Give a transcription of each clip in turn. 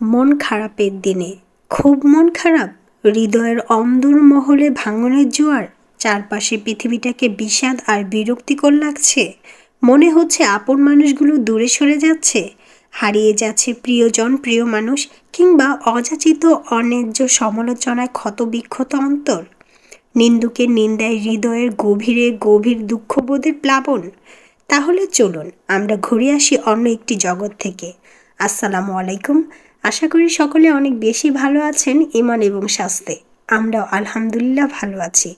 মন খারাপের দিনে খুব মন খারাপ, হৃদয়ের অন্দর মহলে ভাঙনের জোয়ার, চারপাশে পৃথিবীটাকে বিষাদ আর বিরক্তিকর লাগছে। মনে হচ্ছে আপন মানুষগুলো দূরে সরে যাচ্ছে, হারিয়ে যাচ্ছে প্রিয়জন, প্রিয় মানুষ, কিংবা অযাচিত অন্যায্য সমালোচনায় ক্ষতবিক্ষত অন্তর। নিন্দুকের নিন্দায় হৃদয়ের গভীরে গভীর দুঃখবোধের প্লাবন। তাহলে চলুন আমরা ঘুরে আসি অন্য একটি জগৎ থেকে। আসসালামু আলাইকুম। আশা করি সকলে অনেক বেশি ভালো আছেন ঈমান এবং স্বাস্থ্যে। আমরাও আলহামদুলিল্লাহ ভালো আছি।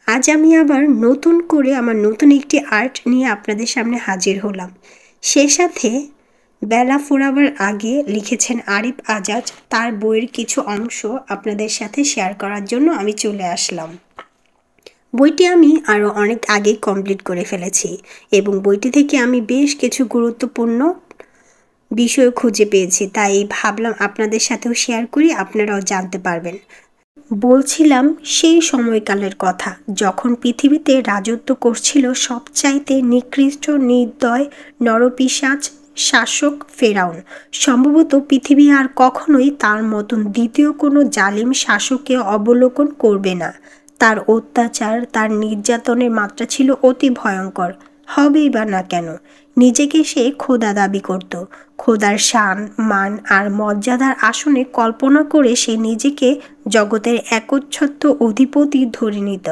আজ আমি আবার নতুন করে আমার নতুন একটি আর্ট নিয়ে আপনাদের সামনে হাজির হলাম। সে সাথে বেলা ফুরাবার আগে লিখেছেন আরিফ আজাদ। তার বইয়ের কিছু অংশ আপনাদের সাথে শেয়ার করার জন্য আমি চলে আসলাম। বইটি আমি আরও অনেক আগেই কমপ্লিট করে ফেলেছি এবং বইটি থেকে আমি বেশ কিছু গুরুত্বপূর্ণ বিষয় খুঁজে পেয়েছি, তাই ভাবলাম আপনাদের সাথেও শেয়ার করি, আপনারাও জানতে পারবেন। বলছিলাম সেই সময়কালের কথা যখন পৃথিবীতে রাজত্ব করছিল সবচাইতে নিকৃষ্ট নির্দয় নরপিশাচ শাসক ফেরাউন। সম্ভবত পৃথিবী আর কখনোই তার মতন দ্বিতীয় কোনো জালিম শাসককে অবলোকন করবে না। তার অত্যাচার, তার নির্যাতনের মাত্রা ছিল অতি ভয়ঙ্কর। হবেই বা না কেন, নিজেকে সে খোদা দাবি করত। খোদার শান, মান আর মর্যাদার আসনে কল্পনা করে সে নিজেকে জগতের একচ্ছত্র অধিপতি ধরে নিত।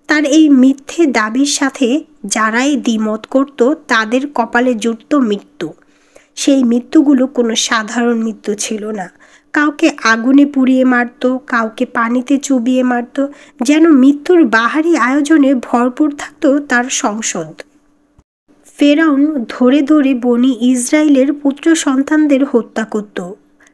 তার এই মিথ্যে দাবির সাথে যারাই দ্বিমত করত তাদের কপালে জুটত মৃত্যু। সেই মৃত্যুগুলো কোনো সাধারণ মৃত্যু ছিল না। কাউকে আগুনে পুড়িয়ে মারত, কাউকে পানিতে চুবিয়ে মারত, যেন মৃত্যুর বাহারি আয়োজনে ভরপুর থাকত তার সংসদ। ফেরাউন ধরে ধরে বনি ইসরায়েলের পুত্র সন্তানদের হত্যা করত।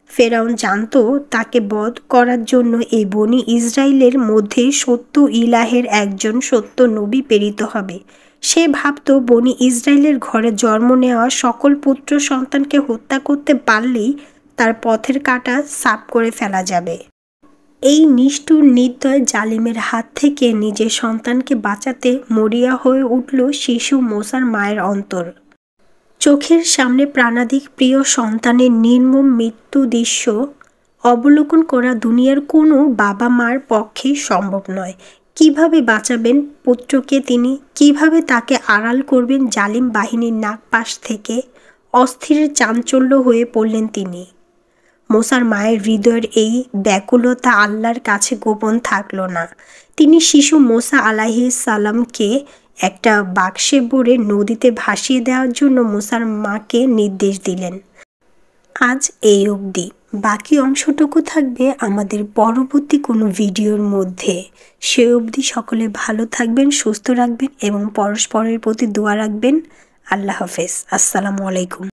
ফেরাউন জানত তাকে বধ করার জন্য এই বনি ইসরায়েলের মধ্যে সত্য ইলাহের একজন সত্য নবী প্রেরিত হবে। সে ভাবত বনি ইসরায়েলের ঘরে জন্ম নেওয়া সকল পুত্র সন্তানকে হত্যা করতে পারলেই তার পথের কাঁটা সাফ করে ফেলা যাবে। এই নিষ্ঠুর নির্দয় জালিমের হাত থেকে নিজের সন্তানকে বাঁচাতে মরিয়া হয়ে উঠল শিশু মোসার মায়ের অন্তর। চোখের সামনে প্রাণাধিক প্রিয় সন্তানের নির্মম মৃত্যু দৃশ্য অবলোকন করা দুনিয়ার কোনো বাবা মার পক্ষে সম্ভব নয়। কিভাবে বাঁচাবেন পুত্রকে তিনি, কিভাবে তাকে আড়াল করবেন জালিম বাহিনীর নাগপাশ থেকে, অস্থির চাঞ্চল্য হয়ে পড়লেন তিনি। মোসার মায়ের হৃদয়ের এই ব্যাকুলতা আল্লাহর কাছে গোপন থাকল না। তিনি শিশু মোসা আলাইহিস সালামকে একটা বাক্সে ভরে নদীতে ভাসিয়ে দেওয়ার জন্য মোসার মাকে নির্দেশ দিলেন। আজ এই অবধি, বাকি অংশটুকু থাকবে আমাদের পরবর্তী কোনো ভিডিওর মধ্যে। সে অবধি সকলে ভালো থাকবেন, সুস্থ রাখবেন এবং পরস্পরের প্রতি দোয়া রাখবেন। আল্লাহ হাফেজ। আসসালামু আলাইকুম।